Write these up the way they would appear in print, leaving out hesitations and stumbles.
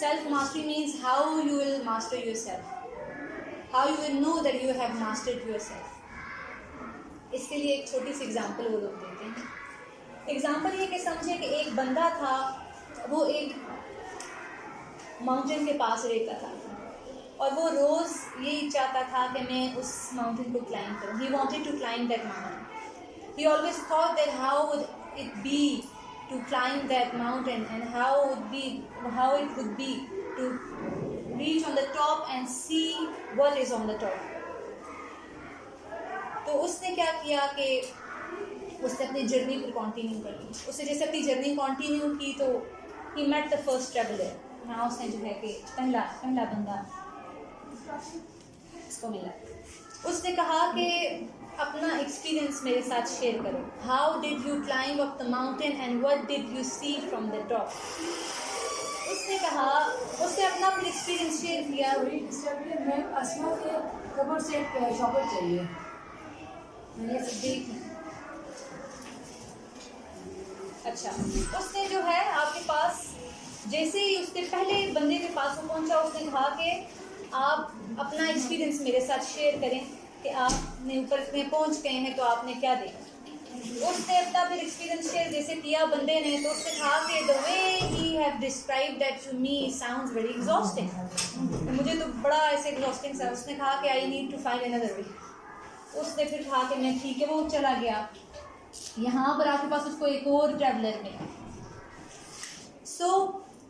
Self mastery means how you will master yourself, how you will know that you have mastered yourself. इसके लिए एक छोटी सी example वो लोग देते हैं. एग्जांपल ये कि समझे कि एक बंदा था, वो एक माउंटेन के पास रहता था और वो रोज़ यही चाहता था कि मैं उस माउंटेन को क्लाइंब करूँ. He wanted to climb that mountain. He always thought that how would it be to climb that mountain and how it would be to reach on the top and see what is on the top. तो उसने क्या किया कि उसने अपनी journey को continue कर ली. उसने जैसे अपनी जर्नी कंटिन्यू की तो he met the first traveler. हाँ, उसने जो है कि पहला बंदा उसको मिला. उसने कहा कि अपना एक्सपीरियंस मेरे साथ शेयर करो. How did you climb up the mountain and what did you see from the top. उसने कहा, उसने अपना एक्सपीरियंस शेयर किया. मैं अस्मा के कबर से एक शॉपर चाहिए. मैंने देख. अच्छा, उसने जो है आपके पास जैसे ही उसके पहले बंदे के पास वो पहुंचा, उसने कहा कि आप अपना एक्सपीरियंस मेरे साथ शेयर करें कि आपने ऊपर में पहुंच गए हैं तो आपने क्या देखा. उसने अपना फिर एक्सपीरियंस शेयर जैसे किया बंदे ने, तो उसने कहा कि the way he have describe that to me sounds very exhausting. मुझे तो बड़ा ऐसे एग्जॉस्टिंग सा. उसने कहा कि I need to find another way. उसने फिर कहा कि मैं ठीक है. वो चला गया. यहाँ पर आपके पास उसको एक और ट्रैवलर मिला. सो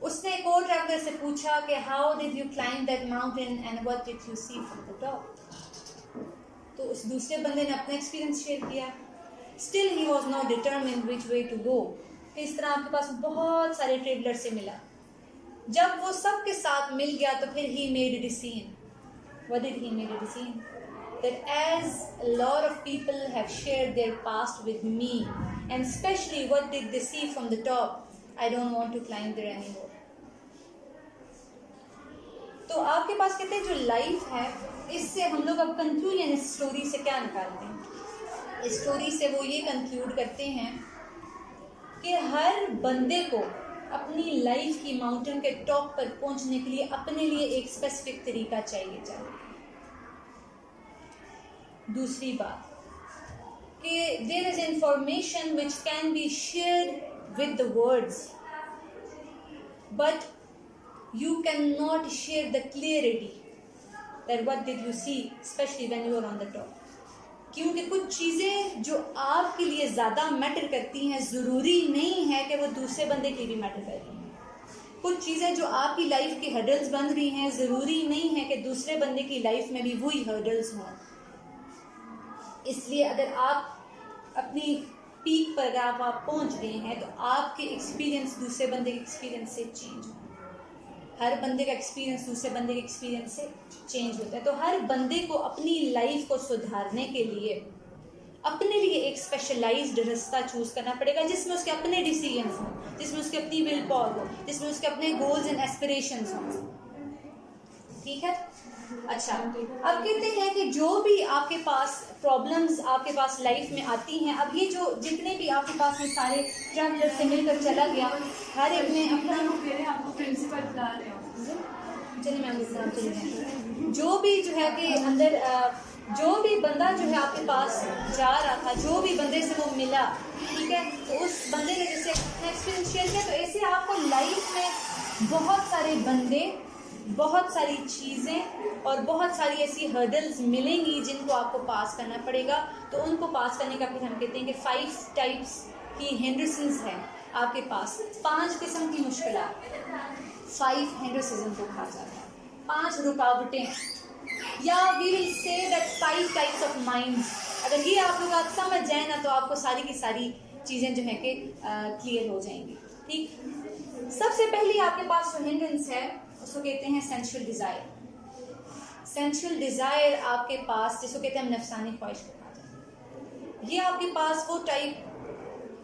उसने एक और ट्रैवलर से पूछा कि how did you climb that mountain and what did you see from the top. तो उस दूसरे बंदे ने अपना एक्सपीरियंस शेयर किया. Still he was not determined which way to go. इस तरह आपके पास बहुत सारे ट्रैवलर से मिला. जब वो सब के साथ मिल गया तो फिर he made a decision. What did he made a decision? That as a lot of people have shared their past with me, and especially what did they see from the top, I don't want to climb there anymore. तो आपके पास कहते हैं जो life है, इससे हम लोग अब कंक्लूजन इस स्टोरी से क्या निकालते हैं? इस स्टोरी से वो ये कंक्लूड करते हैं कि हर बंदे को अपनी लाइफ की माउंटेन के टॉप पर पहुंचने के लिए अपने लिए एक स्पेसिफिक तरीका चाहिए. दूसरी बात कि there is information which can be shared with the words, but you can not share the clarity that what did you see, specially when you are on the top. क्योंकि कुछ चीज़ें जो आपके लिए ज़्यादा मैटर करती हैं, ज़रूरी नहीं है कि वो दूसरे बंदे के लिए भी मैटर कर रही हैं. कुछ चीज़ें जो आपकी लाइफ की हर्डल्स बन रही हैं, ज़रूरी नहीं है कि दूसरे बंदे की लाइफ में भी वही हर्डल्स हों. इसलिए अगर आप अपनी पीक पर आप पहुंच गए हैं तो आपके एक्सपीरियंस दूसरे बंदे के एक्सपीरियंस से चेंज हो. हर बंदे का एक्सपीरियंस दूसरे बंदे के एक्सपीरियंस से चेंज होता है. तो हर बंदे को अपनी लाइफ को सुधारने के लिए अपने लिए एक स्पेशलाइज्ड रास्ता चूज करना पड़ेगा, जिसमें उसके अपने डिसीजंस हों, जिसमें उसके अपनी विल पावर हो, जिसमें उसके अपने गोल्स एंड एस्पिरेशंस हों. ठीक है. अच्छा, अब कहते हैं कि जो भी आपके पास प्रॉब्लम्स आपके पास लाइफ में आती हैं, अब ये जो जितने भी आपके पास में सारे ट्रैवलर से मिलकर चला गया, हर एक ने अपना आपको प्रिंसिपल बुला रहे हो. चलिए मैं आपको चलिए जो भी जो है कि अंदर जो भी बंदा जो है आपके पास जा रहा था, जो भी बंदे से वो मिला, ठीक है, तो उस बंदे ने जैसे एक्सपीरियंस शेयर किया. तो ऐसे आपको लाइफ में बहुत सारे बंदे, बहुत सारी चीज़ें और बहुत सारी ऐसी हर्डल्स मिलेंगी जिनको आपको पास करना पड़ेगा. तो उनको पास करने का फिर हम कहते हैं कि 5 टाइप्स की हिंड्रेंसेस हैं आपके पास. 5 किस्म की मुश्किलात, 5 हिंड्रेंसेस को कहा जाता है, 5 रुकावटें, या we will say that 5 types of minds. अगर ये आप लोग आप समझ जाए ना तो आपको सारी की सारी चीज़ें जो है कि क्लियर हो जाएंगी. ठीक. सबसे पहले आपके पास जो हिंड्रेंस है उसको कहते हैं सेंसुअल डिज़ायर. सेंसुअल डिज़ायर आपके पास, जिसको कहते हैं हम नफसानी ख्वाहिश को कहा जाता है. ये आपके पास वो टाइप,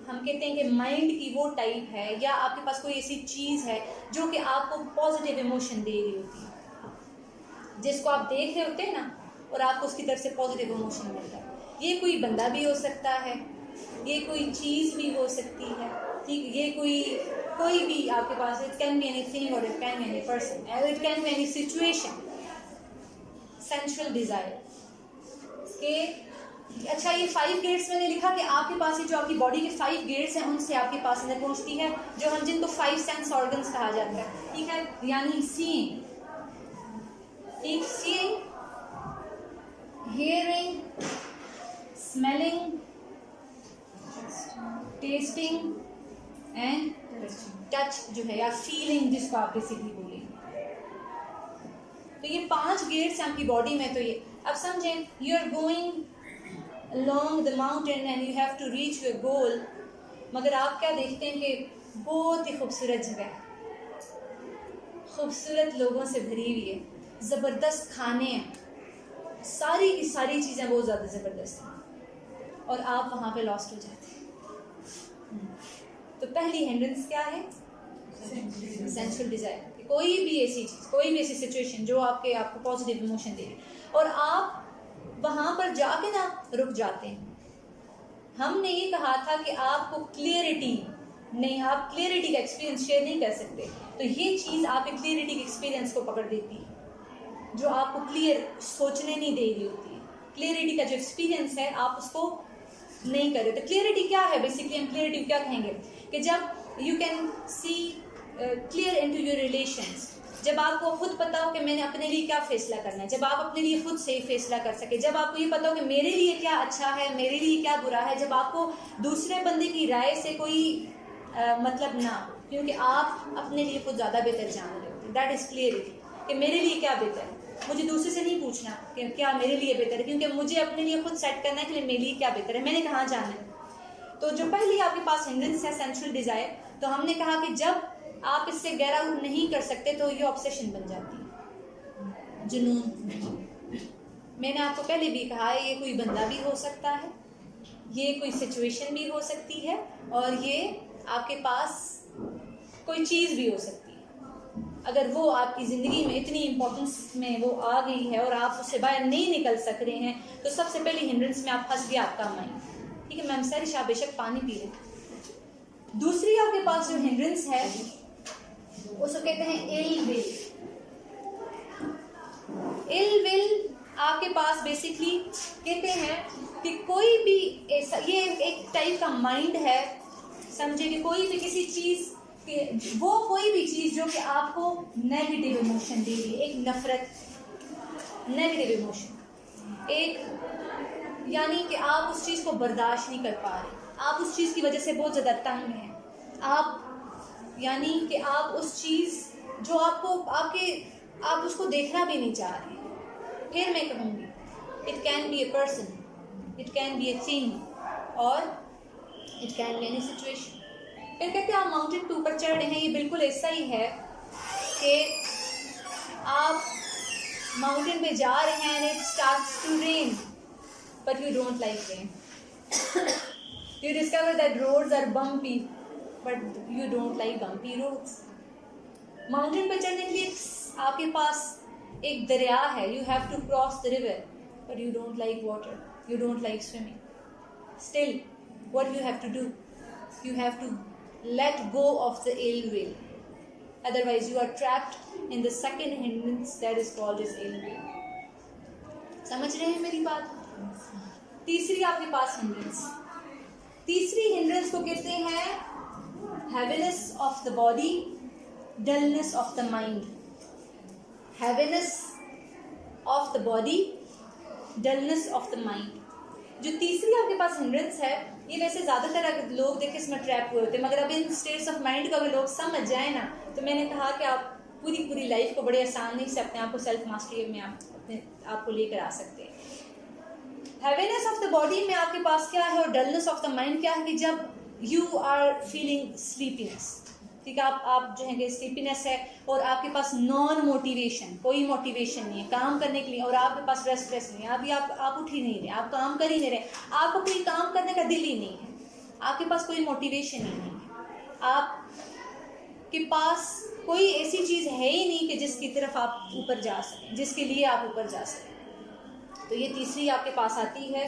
हम कहते हैं कि माइंड की वो टाइप है, या आपके पास कोई ऐसी चीज़ है जो कि आपको पॉजिटिव इमोशन दे रही होती है, जिसको आप देख रहे होते हैं ना और आपको उसकी तरफ से पॉजिटिव इमोशन मिलता है. ये कोई बंदा भी हो सकता है, ये कोई चीज़ भी हो सकती है. ठीक. ये कोई कोई भी आपके पास, इट कैन बी एनीथिंग और it can be any person, it can be any situation, sensual desire के। अच्छा, ये 5 गेट्स मैंने लिखा कि आपके पास ये जो आपकी बॉडी के 5 गेट्स हैं उनसे आपके पास अंदर पहुंचती है, जो हम जिनको 5 सेंस ऑर्गन्स कहा जाता है, ठीक है। यानी सीइंग, ठीक, seeing, hearing, smelling, testing and touch जो है, या फीलिंग जिसको आप बेसिकली बोलेंगे। तो ये 5 गेट्स हैं आपकी बॉडी में। तो ये अब समझें, you are going along the mountain and you have to reach your goal, मगर आप क्या देखते हैं कि बहुत ही खूबसूरत जगह है, खूबसूरत लोगों से भरी हुई है, ज़बरदस्त खाने हैं, सारी की सारी चीज़ें बहुत ज़्यादा ज़बरदस्त हैं, और आप वहाँ पे लॉस्ट हो जाते हैं। तो पहली हिंड्रेंस क्या है? Sensual desire. कोई भी ऐसी चीज़, कोई भी ऐसी सिचुएशन जो आपको पॉजिटिव इमोशन दे रही, और आप वहाँ पर जाके ना रुक जाते हैं। हमने ये कहा था कि आपको क्लियरिटी नहीं, आप क्लियरिटी का एक्सपीरियंस शेयर नहीं कर सकते, तो ये चीज़ आप एक क्लियरिटी के एक्सपीरियंस को पकड़ देती है, जो आपको क्लियर सोचने नहीं दे रही होती है। क्लियरिटी का जो एक्सपीरियंस है आप उसको नहीं कर रहे। तो क्लियरिटी क्या है? बेसिकली हम क्लियरिटी क्या कहेंगे कि जब you can see clear into your relations, जब आपको खुद पता हो कि मैंने अपने लिए क्या फैसला करना है, जब आप अपने लिए खुद सही फैसला कर सके, जब आपको ये पता हो कि मेरे लिए क्या अच्छा है, मेरे लिए क्या बुरा है, जब आपको दूसरे बंदे की राय से कोई मतलब ना, क्योंकि आप अपने लिए खुद ज़्यादा बेहतर जान रहे हो। दैट इज़ क्लियरिटी कि मेरे लिए क्या बेहतर है, मुझे दूसरे से नहीं पूछना कि क्या मेरे लिए बेहतर है, क्योंकि मुझे अपने लिए खुद सेट करना है कि मेरे लिए क्या बेहतर है, मैंने कहाँ जाना है। तो जो पहली आपके पास हिंड्रेंस है सेंसुअल डिज़ायर, तो हमने कहा कि जब आप इससे गेट आउट नहीं कर सकते तो ये ऑब्सेशन बन जाती है, जुनून। मैंने आपको पहले भी कहा है, ये कोई बंदा भी हो सकता है, ये कोई सिचुएशन भी हो सकती है, और ये आपके पास कोई चीज़ भी हो सकती है। अगर वो आपकी ज़िंदगी में इतनी इम्पोर्टेंस में वो आ गई है और आप उससे बाहर नहीं निकल सक रहे हैं, तो सबसे पहले हिंड्रेंस में आप फंस गया, आपका माइंड। ठीक है मैम, सारी शाह बेशक पानी पी रहे। दूसरी आपके पास जो हिंड्रेंस है उसको कहते हैं इल विल। इल विल आपके पास बेसिकली कहते हैं कि कोई भी ऐसा, ये एक टाइप का माइंड है, समझे, कि कोई भी किसी चीज़ के, वो कोई भी चीज़ जो कि आपको नेगेटिव इमोशन दे रही है, एक नफरत, नेगेटिव इमोशन, एक यानी कि आप उस चीज़ को बर्दाश्त नहीं कर पा रहे, आप उस चीज़ की वजह से बहुत ज़्यादा तंग हैं, आप यानी कि आप उस चीज़ जो आप उसको देखना भी नहीं चाह रहे। फिर मैं कहूँगी, it can be a person, it can be a thing, और it can be any situation. फिर कहते हैं आप माउंटेन पे ऊपर चढ़ रहे हैं, ये बिल्कुल ऐसा ही है कि आप माउंटेन पे जा रहे हैं and it starts to rain, but you don't like rain. You discover that roads are bumpy, but you don't like bumpy roads. Mountain पर चढ़ने के लिए आपके पास एक दरिया है, you have to cross the river, but you don't like water, you don't like swimming. Still what you have to do, you have to let go of the ill will, otherwise you are trapped in the second hindrance that is called as ill will. समझ रहे हैं मेरी बात? तीसरी आपके पास hindrance, तीसरी hindrance को कहते हैं heaviness of the body, dullness of the mind. heaviness of the body, dullness of the mind. जो तीसरी आपके पास हिंड्रेंस है, ये वैसे ज़्यादातर अगर लोग देखें इसमें ट्रैप हुए होते हैं, मगर अब इन स्टेट्स ऑफ माइंड का अगर लोग समझ जाए ना, तो मैंने कहा कि आप पूरी लाइफ को बड़े आसानी से अपने आप को सेल्फ मास्टरी में आप अपने आप को लेकर आ सकते हैं। हैवीनेस ऑफ द बॉडी में आपके पास क्या है और डलनेस ऑफ द माइंड क्या है कि जब यू आर फीलिंग स्लीपीनेस, ठीक है, आप जो है कि स्लीपीनेस है और आपके पास नॉन मोटिवेशन, कोई मोटिवेशन नहीं है काम करने के लिए, और आपके पास रेस्टलेस नहीं है, अभी आप उठ ही नहीं रहे, आप काम कर ही नहीं रहे, आपको कोई काम करने का दिल ही नहीं है, आपके पास कोई मोटिवेशन ही नहीं है, आपके पास कोई ऐसी चीज़ है ही नहीं कि जिसकी तरफ आप ऊपर जा सकें, जिसके लिए आप ऊपर जा सकें। तो ये तीसरी आपके पास आती है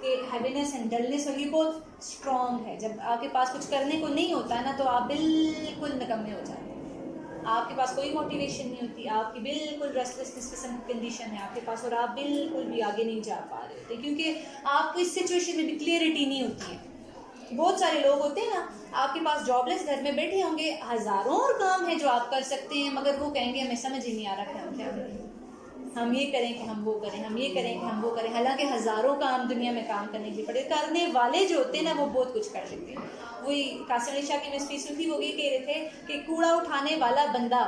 कि हैवीनेस एंड डलनेस होगी बहुत स्ट्रॉन्ग है। जब आपके पास कुछ करने को नहीं होता है ना तो आप बिल्कुल निकम्मे हो जाते हैं, आपके पास कोई मोटिवेशन नहीं होती, आपकी बिल्कुल रेस्टलेसनेस किस्म की कंडीशन है आपके पास, और आप बिल्कुल भी आगे नहीं जा पा रहे होते क्योंकि आपको इस सिचुएशन में भी क्लियरिटी नहीं होती है। बहुत सारे लोग होते हैं ना, आपके पास जॉबलेस घर में बैठे होंगे, हज़ारों और काम है जो आप कर सकते हैं, मगर वो कहेंगे हमें समझ ही नहीं आ रहा कि हम क्या करें, हम ये करें कि हम वो करें, हम ये करें कि हम वो करें। हालांकि हज़ारों काम दुनिया में काम करने के लिए पड़े, करने वाले जो होते हैं ना वो बहुत कुछ कर लेते हैं। वही कासिम अली शाह की मैं स्पीच सुनी थी, वो ये कह रहे थे कि कूड़ा उठाने वाला बंदा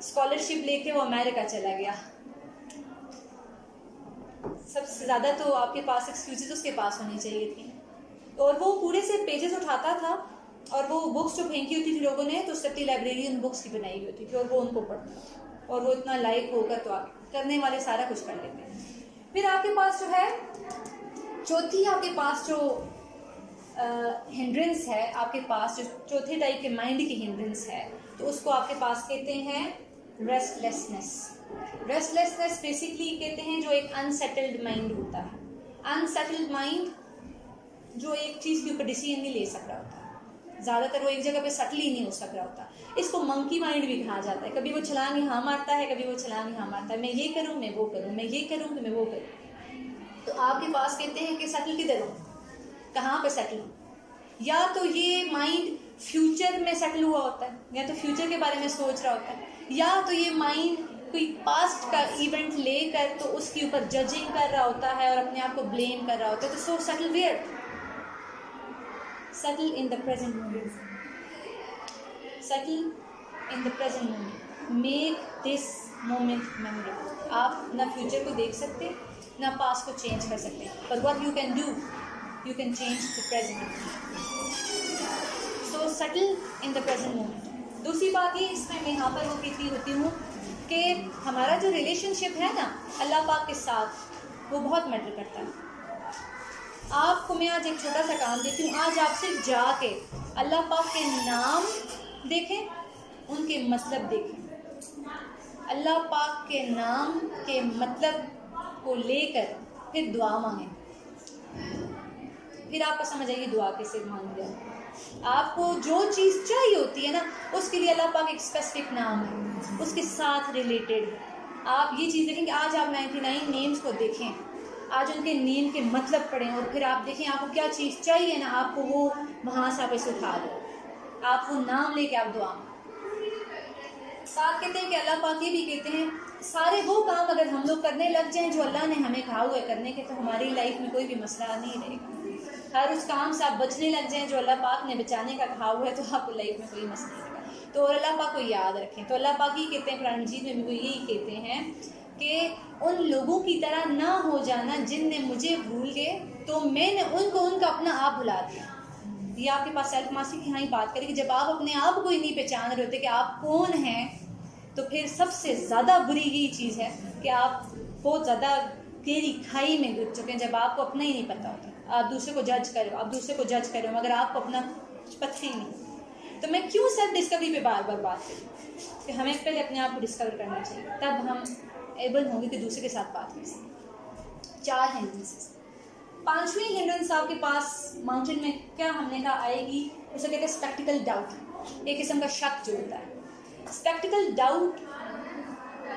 स्कॉलरशिप लेके वो अमेरिका चला गया। सबसे ज़्यादा तो आपके पास एक्सक्यूजेज उसके पास होनी चाहिए थी, और वो पूरे से पेजेस उठाता था और वो बुक्स जो फेंकी होती थी लोगों ने तो उससे अपनी लाइब्रेरी उन बुक्स की बनाई हुई होती थी और वो उनको पढ़ता, और वो इतना लाइक होकर तो करने वाले सारा कुछ कर लेते हैं। फिर आपके पास जो है चौथी, आपके पास जो हिंड्रेंस है, आपके पास जो चौथे टाइप के माइंड की हिंड्रेंस है तो उसको आपके पास कहते हैं रेस्टलेसनेस। रेस्टलेसनेस बेसिकली कहते हैं जो एक अनसेटल्ड माइंड होता है। अनसेटल्ड माइंड जो एक चीज़ के ऊपर डिसीजन नहीं ले सक रहा होता, ज़्यादातर वो एक जगह पे सेटल ही नहीं हो सक रहा होता। इसको मंकी माइंड भी कहा जाता है। कभी वो छलांग यहाँ मारता है, कभी वो छलांग यहाँ मारता है, मैं ये करूँ मैं वो करूँ, मैं ये करूँ कि मैं वो करूँ। तो आपके पास कहते हैं कि सेटल किधर हो, कहाँ पे सेटल हो। या तो ये माइंड फ्यूचर में सेटल हुआ होता है, या तो फ्यूचर के बारे में सोच रहा होता है, या तो ये माइंड कोई पास्ट का इवेंट लेकर तो उसके ऊपर जजिंग कर रहा होता है और अपने आप को ब्लेम कर रहा होता है। तो so settle where, settle in the present moment, settle in the present moment, make this moment memorable। आप ना फ्यूचर को देख सकते ना पास्ट को चेंज कर सकते, but what you can do, you can change the present, so settle in the present moment। दूसरी बात ये इसमें मैं यहाँ पर वो कहती होती हूँ कि हमारा जो रिलेशनशिप है ना अल्लाह पाक के साथ, वो बहुत मैटर करता है। आपको मैं आज एक छोटा सा काम देती हूँ, आज आप सिर्फ जाके अल्लाह पाक के नाम देखें, उनके मतलब देखें, अल्लाह पाक के नाम के मतलब को लेकर फिर दुआ मांगें, फिर आपको समझ आएगी दुआ कैसे मांगी जाए। आपको जो चीज़ चाहिए होती है ना उसके लिए अल्लाह पाक एक स्पेसिफिक नाम है, उसके साथ रिलेटेड है। आप ये चीज़ देखें कि आज आप 99 नेम्स को देखें, आज उनके नेम के मतलब पढ़ें, और फिर आप देखें आपको क्या चीज़ चाहिए ना, आपको वो वहाँ से आप इसे उठा दो, आप वो नाम लेके आप दुआ। साथ कहते हैं कि अल्लाह पाक ये भी कहते हैं सारे वो काम अगर हम लोग करने लग जाएं जो अल्लाह ने हमें कहा हुआ है करने के, तो हमारी लाइफ में कोई भी मसला नहीं रहेगा। हर उस काम से आप बचने लग जाएं जो अल्लाह पाक ने बचाने का कहा हुआ है, तो आपको लाइफ में कोई मसला नहीं रहेगा। तो और अल्लाह पाक को याद रखें। तो अल्लाह पाक ही कहते हैं कुरान मजीद में भी, वो यही कहते हैं कि उन लोगों की तरह ना हो जाना जिनने मुझे भूल गए तो मैंने उनको उनका अपना आप भुला दिया। ये आपके पास सेल्फ मास्टरी की यहाँ ही बात करें कि जब आप अपने आप को ही नहीं पहचान रहे होते कि आप कौन हैं, तो फिर सबसे ज़्यादा बुरी यही चीज़ है कि आप बहुत ज़्यादा गहरी खाई में डूब चुके हैं जब आपको अपना ही नहीं पता होता। आप दूसरे को जज करो, आप दूसरे को जज करो, मगर आपको अपना कुछ पता ही नहीं। तो मैं क्यों सेल्फ डिस्कवरी पे बार बार बात करूँ कि हमें पहले अपने आप को डिस्कवर करना चाहिए, तब हम एबल होंगे कि दूसरे के साथ बात कर सकें। 4 हिंड्रेंसेस। 5वीं हिंड्रेंस आपके पास माउंटेन में क्या हमने कहा आएगी, उसे कहते हैं स्पेक्टिकल डाउट, एक किस्म का शक जो होता है। स्पेक्टिकल डाउट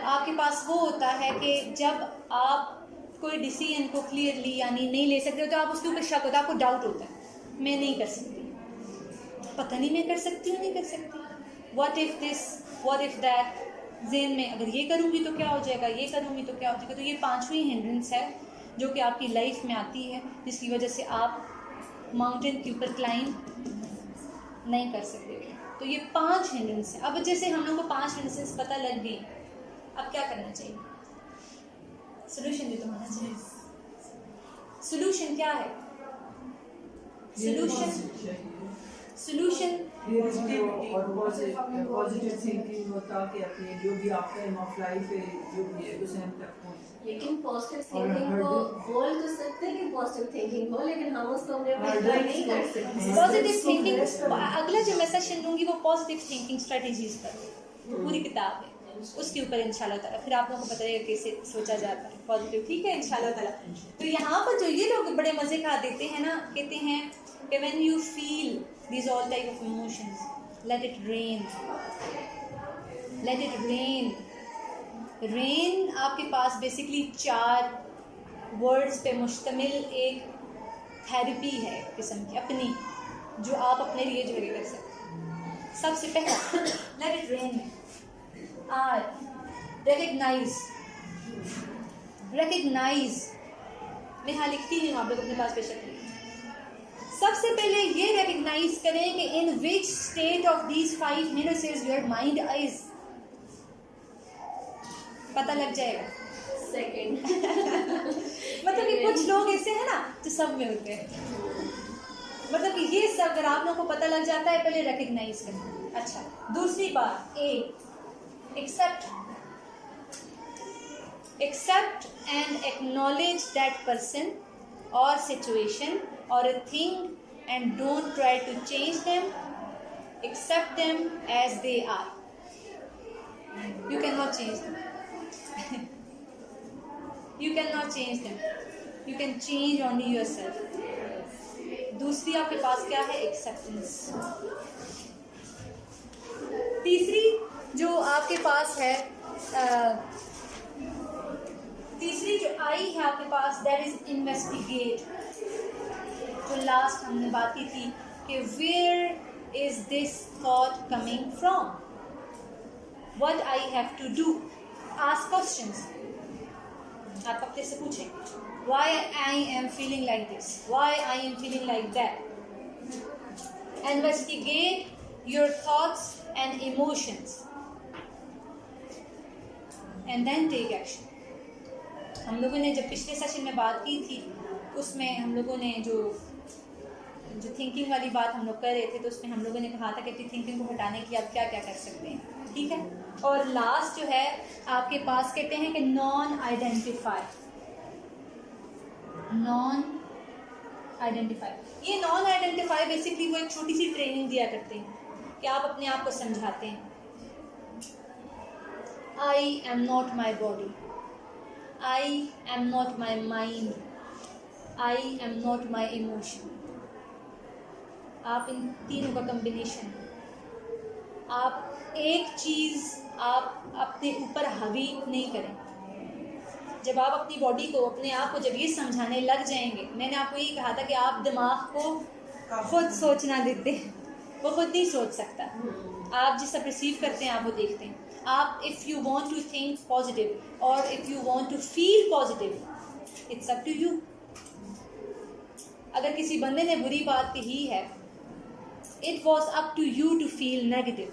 आपके पास वो होता है कि जब आप कोई डिसीजन को क्लियरली यानी नहीं ले सकते हो तो आप उसके ऊपर शक होता है, आपको डाउट होता है मैं नहीं कर सकती, पता नहीं मैं कर सकती हूँ नहीं कर सकती, what if this what if that, ज़हन में अगर ये करूँगी तो क्या हो जाएगा, ये करूँगी तो क्या हो जाएगा। तो ये 5वीं हिंड्रेंस है जो कि आपकी लाइफ में आती है, जिसकी वजह से आप माउंटेन के ऊपर क्लाइंब नहीं कर सकते। तो ये 5 हिंड्रेंस है। अब जैसे हम लोग को 5 हिंड्रेंसेस पता लग गई, अब क्या करना चाहिए, सोल्यूशन भी तो होना चाहिए। सोल्यूशन क्या है, सोल्यूशन पॉजिटिव थिंकिंग होता कि अपने जो भी आपका एम ऑफ लाइफ है जो भी है उसे हम तक पहुंचे। लेकिन पॉजिटिव थिंकिंग को बोल तो सकते हैं कि पॉजिटिव थिंकिंग हो, लेकिन हम उसको अपने अप्लाई नहीं कर सकते। पॉजिटिव थिंकिंग, अगला जो मैं सेशन दूंगी वो पॉजिटिव थिंकिंग स्ट्रेटजीज पर, वो पूरी किताब है। उसके ऊपर इंशाल्लाह ताला फिर आप लोगों को बताइएगा कैसे सोचा जाता है पॉजिटिव, ठीक है इंशाल्लाह ताला। तो यहाँ पर जो ये लोग बड़े मज़े का देते हैं ना, कहते हैं कि when you feel this all type of emotions, late it rain, late it rain. Rain आपके पास बेसिकली 4 वर्ड्स पे मुश्तमिल एक थेरेपी है किस्म की अपनी, जो आप अपने लिए जो है कर सकते हैं। सबसे पहला let it rain, R recognise, recognise. मैं यहाँ लिखती नहीं हूँ, आप लोग अपने पास बेशक लिखिए। सबसे पहले ये रिकग्नाइज करें कि in which state of these 5 हिंसेस योर माइंड इज, पता लग जाएगा। सेकंड मतलब कि कुछ लोग ऐसे हैं ना जो सब में होते हैं, मतलब कि ये सब अगर आप लोगों को पता लग जाता है पहले रिकग्नाइज करें। अच्छा, दूसरी बात ए, accept and acknowledge that person or situation or a thing and don't try to change them. Accept them as they are. You cannot change them. You cannot change them. You can change only yourself. दूसरी आपके पास क्या है? Acceptance. तीसरी जो आपके पास है तीसरी जो आई है आपके पास, दैट इज इन्वेस्टिगेट। जो लास्ट हमने बात की थी कि where is this thought coming from, what I have to do, ask questions. आप अपने से पूछें why I am feeling like this, why I am feeling like that. Investigate your thoughts and emotions and then take action. हम लोगों ने जब पिछले session में बात की थी उसमें हम लोगों ने जो थिंकिंग वाली बात हम लोग कर रहे थे, तो उसमें हम लोगों ने कहा था कि अपनी थिंकिंग को हटाने के लिए आप क्या क्या कर सकते हैं, ठीक है। और लास्ट जो है आपके पास कहते हैं कि नॉन आइडेंटिफाई। ये नॉन आइडेंटिफाई बेसिकली वो एक छोटी सी ट्रेनिंग दिया करते हैं कि आप अपने आप को समझाते हैं, I am not my body, I am not my mind, I am not my emotion. आप इन तीनों का कम्बिनेशन, आप एक चीज़ आप अपने ऊपर हावी नहीं करें। जब आप अपनी बॉडी को, अपने आप को जब ये समझाने लग जाएंगे, मैंने आपको यही कहा था कि आप दिमाग को खुद सोचना देते हैं, वो खुद नहीं सोच सकता। आप जिससे रिसीव करते हैं आप वो देखते हैं। आप if you want to think positive और if you want to feel positive, it's up to you. अगर किसी बंदे ने बुरी बात कही है, it was up to you to feel negative.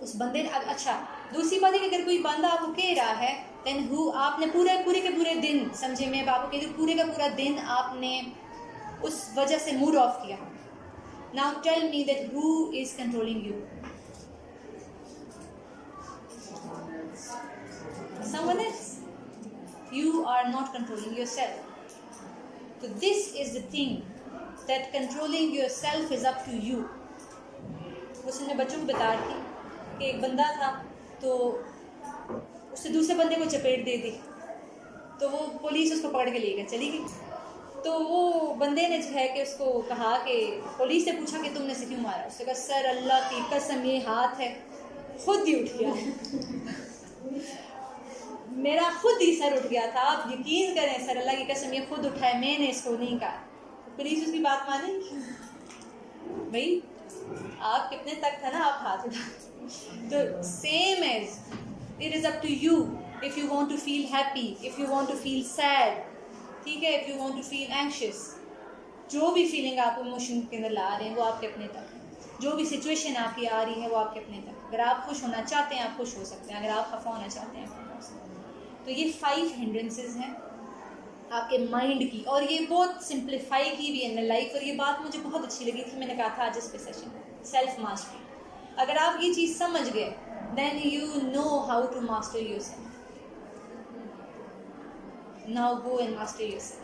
उस बंदे ने, अच्छा दूसरी बात है कि अगर कोई बंदा आपको कह रहा है देन हु, आपने पूरे के पूरे दिन, समझे मैं आपको कह दूँ, पूरे का पूरा दिन आपने उस वजह से मूड ऑफ किया। Now tell me that who is controlling you? Someone else. You are not controlling yourself. So this is the thing, that controlling yourself is up to you. उसने बच्चों को बता रही थी कि एक बंदा था तो उससे दूसरे बंदे को चपेट दे दी, तो वो पुलिस उसको पकड़ के लेकर चली गई। तो वो बंदे ने जो है कि उसको कहा कि पुलिस से पूछा कि तुमने से क्यों मारा? उसने कहा सर अल्लाह की कसम ये हाथ है, खुद ही उठ गया, मेरा खुद ही सर उठ गया था, आप यकीन करें सर अल्लाह की कसम ये खुद उठाए, मैंने इसको नहीं कहा। पुलिस उसकी बात माने? भाई आप कितने तक था ना, आप हाथ उठा। तो same as it is up to you if you want to feel happy, if you want to feel sad, ठीक है, if you want to feel anxious, जो भी फीलिंग आप इमोशन के अंदर ला रहे हैं वो आपके अपने तक, जो भी सिचुएशन आपकी आ रही है वो आपके अपने तक। अगर आप खुश होना चाहते हैं आप खुश हो सकते हैं, अगर आप खफा होना चाहते हैं आप खफा हो सकते हैं। तो ये 5 हिंड्रेंसेस हैं आपके माइंड की, और ये बहुत सिंप्लीफाई की भी इन लाइफ। और ये बात मुझे बहुत अच्छी लगी थी, मैंने कहा था आज इस पे सेशन, सेल्फ मास्टरी। अगर आप ये चीज़ समझ गए then you know how to master yourself. Now go and master yourself.